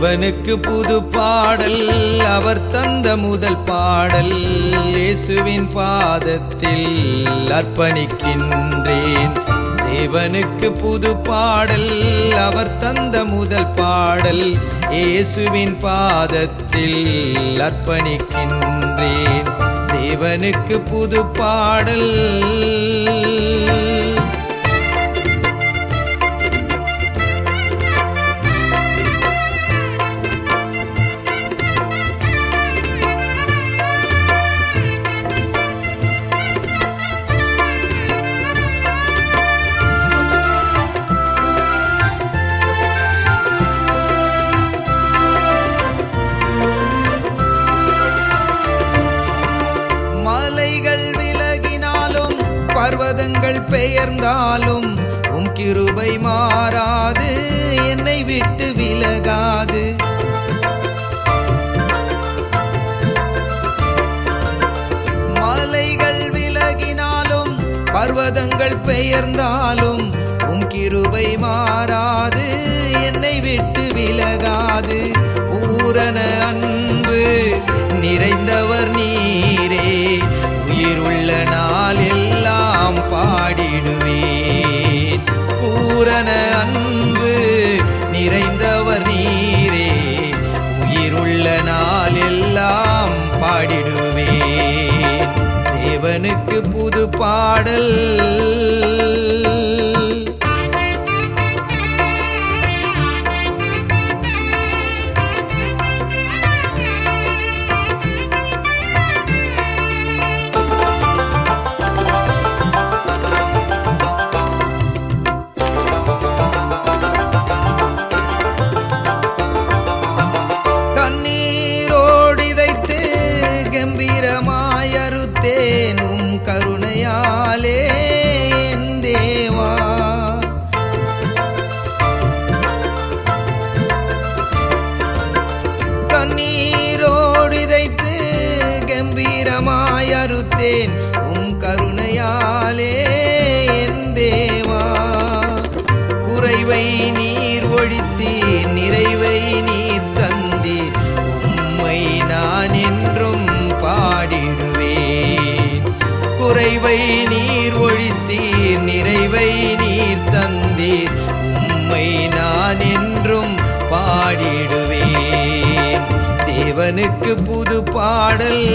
தேவனுக்கு புது பாடல் அவர் தந்த முதல் பாடல் இயேசுவின் பாதத்தில் அர்ப்பணிக்கின்றேன். தேவனுக்கு புது பாடல் அவர் தந்த முதல் பாடல் இயேசுவின் பாதத்தில் அர்ப்பணிக்கின்றேன். தேவனுக்கு புது பாடல். பர்வதங்கள் பெயர்ந்தாலும் உம் கிருபை மாறாது, என்னை விட்டு விலகாது. மலைகள் விலகினாலும் பர்வதங்கள் பெயர்ந்தாலும் உம் கிருபை மாறாது, என்னை விட்டு விலகாது. பூரண அன்பு நிறைந்தவர் நீரே, உயிருள்ள நாள் எல்லாம் பாடிடுவேன். பூரண அன்பு நிறைந்தவர் நீரே, உயிருள்ள நாள் எல்லாம் பாடிடுவேன். தேவனுக்கு புது பாடல். கருணையாலே என் தேவா, கண்ணீரோடு தைத்து கம்பீரமாய் அறுத்தேன் உம் கருணையாலே என் தேவா. குறைவை நீர் ஒழித்தீர், நிறைவை நீர் தந்தீர், உம்மை நான் என்றும் பாடிடுவேன். குறைவை நீர் ஒழித்தீர், நிறைவை நீர் தந்தீர், உம்மை நான் என்றும் பாடிடுவேன். தேவனுக்கு புது பாடல்.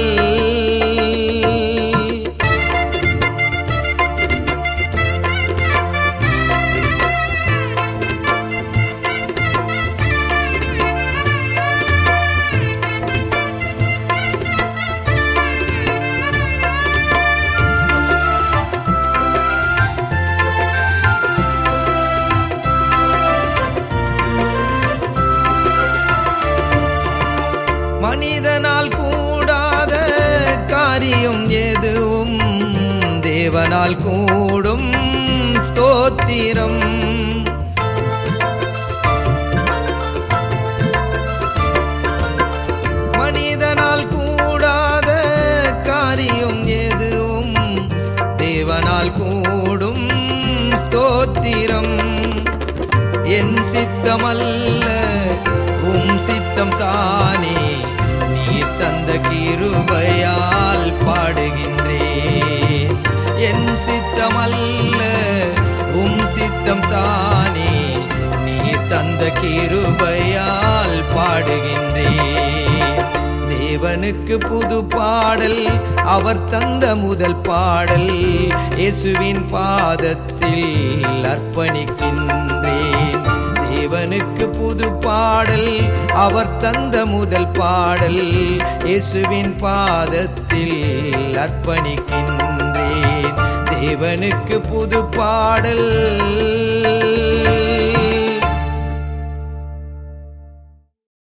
மனிதனால் கூடாத காரியம் எதுவும் தேவனால் கூடும், ஸ்தோத்திரம். மனிதனால் கூடாத காரியம் எதுவும் தேவனால் கூடும், ஸ்தோத்திரம். என் சித்தமல்ல உம் சித்தம் தானே, நீர் தந்த கிருபையால் பாடுகின்றேன். என் சித்தமல்ல உம் சித்தம் தானே, நீர் தந்த கிருபையால் பாடுகின்றேன். தேவனுக்கு புது பாடல் அவர் தந்த முதல் பாடல் இயேசுவின் பாதத்தில் அர்ப்பணிக்கின்றேன். தேவனுக்கு புது பாடல் அவர் தந்த முதல் பாடல் இயேசுவின் பாதத்தில் அர்ப்பணிக்கின்றேன். தேவனுக்கு புது பாடல்.